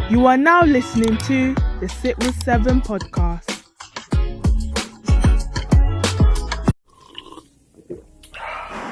You are now listening to the Sipwith7 podcast.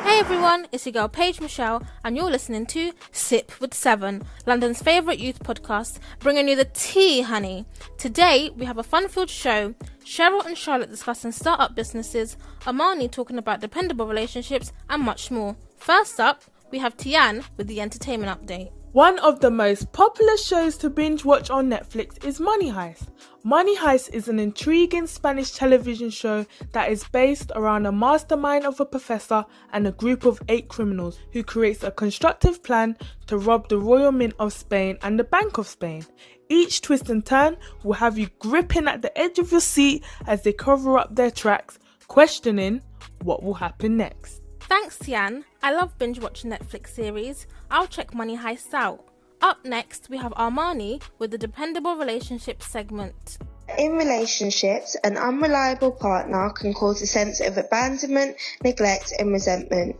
Hey everyone, it's your girl Paige Michelle and you're listening to Sip with 7, London's favourite youth podcast, bringing you the tea, honey. Today we have a fun-filled show. Cheryl and Charlotte discussing startup businesses, Amani talking about dependable relationships and much more. First up, we have Tian with the entertainment update. One of the most popular shows to binge watch on Netflix is Money Heist. Money Heist is an intriguing Spanish television show that is based around a mastermind of a professor and a group of 8 criminals who creates a constructive plan to rob the Royal Mint of Spain and the Bank of Spain. Each twist and turn will have you gripping at the edge of your seat as they cover up their tracks, questioning what will happen next. Thanks, Tian. I love binge watching Netflix series. I'll check Money Heist out. Up next, we have Armani with the Dependable Relationships segment. In relationships, an unreliable partner can cause a sense of abandonment, neglect and resentment.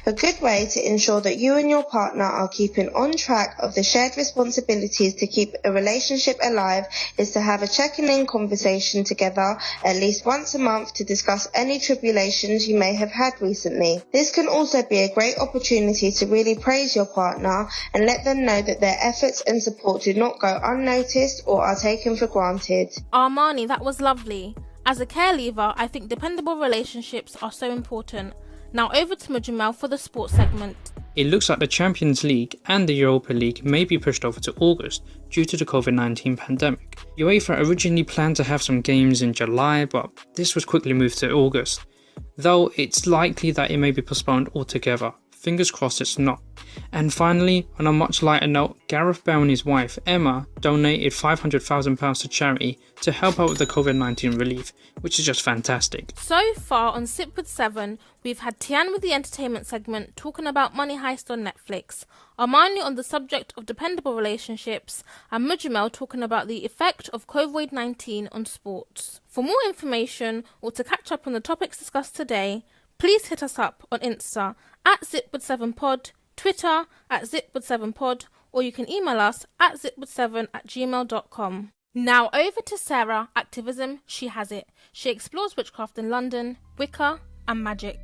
A good way to ensure that you and your partner are keeping on track of the shared responsibilities to keep a relationship alive is to have a checking-in conversation together at least once a month to discuss any tribulations you may have had recently. This can also be a great opportunity to really praise your partner and let them know that their efforts and support do not go unnoticed or are taken for granted. Armani, that was lovely. As a care leaver, I think dependable relationships are so important. Now over to Mujamel for the sports segment. It looks like the Champions League and the Europa League may be pushed over to August due to the COVID-19 pandemic. UEFA originally planned to have some games in July, but this was quickly moved to August, though it's likely that it may be postponed altogether. Fingers crossed it's not. And finally, on a much lighter note, Gareth Bale and his wife, Emma, donated £500,000 to charity to help out with the COVID-19 relief, which is just fantastic. So far on Sip with 7, we've had Tian with the entertainment segment talking about Money Heist on Netflix, Armani on the subject of dependable relationships, and Mujamel talking about the effect of COVID-19 on sports. For more information or to catch up on the topics discussed today, please hit us up on Insta at Sipwith7pod, Twitter at Sipwith7pod, or you can email us at sipwith7@gmail.com. Now over to Sarah, Activism, She Has It. She explores witchcraft in London, Wicca and magic.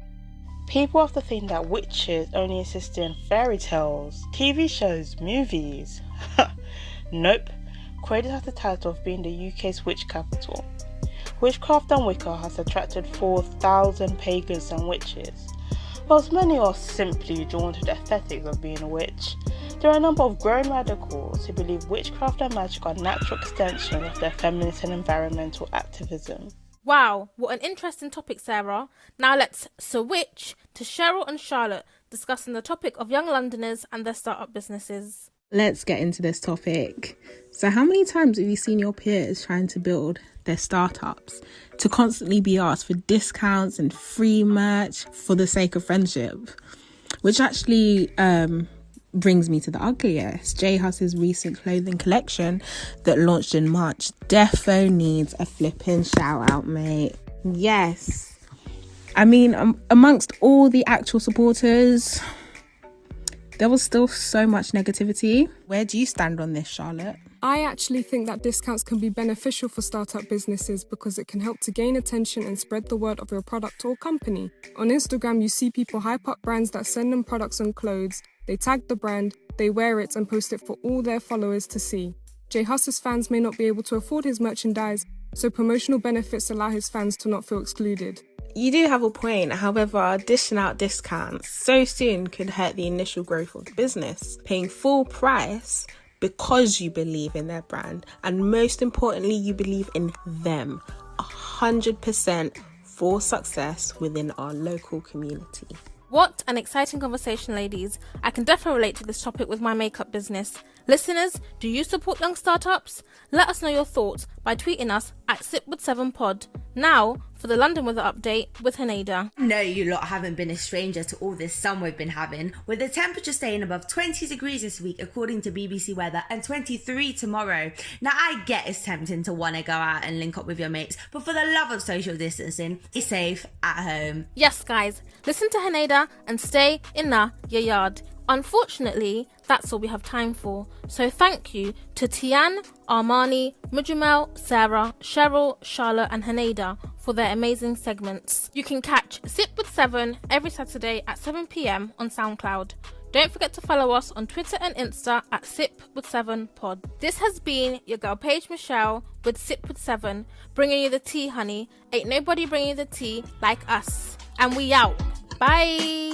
People often think that witches only exist in fairy tales, TV shows, movies. Nope. Croydon has the title of being the UK's witch capital. Witchcraft and Wicca has attracted 4,000 pagans and witches. Whilst many are simply drawn to the aesthetics of being a witch, there are a number of growing radicals who believe witchcraft and magic are natural extensions of their feminist and environmental activism. Wow, what an interesting topic, Sarah. Now let's switch to Cheryl and Charlotte discussing the topic of young Londoners and their startup businesses. Let's get into this topic. So how many times have you seen your peers trying to build their startups to constantly be asked for discounts and free merch for the sake of friendship? Which actually brings me to the ugliest. J Hus's recent clothing collection that launched in March defo needs a flipping shout out, mate. Yes. I mean, amongst all the actual supporters, there was still so much negativity. Where do you stand on this, Charlotte? I actually think that discounts can be beneficial for startup businesses because it can help to gain attention and spread the word of your product or company. On Instagram, you see people hype up brands that send them products and clothes. They tag the brand, they wear it and post it for all their followers to see. J Hus's fans may not be able to afford his merchandise, so promotional benefits allow his fans to not feel excluded. You do have a point. However, dishing out discounts so soon could hurt the initial growth of the business. Paying full price because you believe in their brand, and most importantly, you believe in them 100% for success within our local community. What an exciting conversation, ladies. I can definitely relate to this topic with my makeup business. Listeners, do you support young startups? Let us know your thoughts by tweeting us at Sipwith7pod. Now, for for the London weather update with Haneda. No, you lot haven't been a stranger to all this sun we've been having, with the temperature staying above 20 degrees this week according to BBC Weather, and 23 tomorrow. Now I get it's tempting to want to go out and link up with your mates, but for the love of social distancing, be safe at home. Yes guys, listen to Haneda and stay in your yard. Unfortunately, that's all we have time for. So thank you to Tian, Armani, Mujamel, Sarah, Cheryl, Charlotte and Haneda for their amazing segments. You can catch Sip with 7 every Saturday at 7 p.m. on SoundCloud. Don't forget to follow us on Twitter and Insta at Sipwith7pod. This has been your girl Paige Michelle with Sip with 7, bringing you the tea, honey. Ain't nobody bringing you the tea like us. And we out. Bye.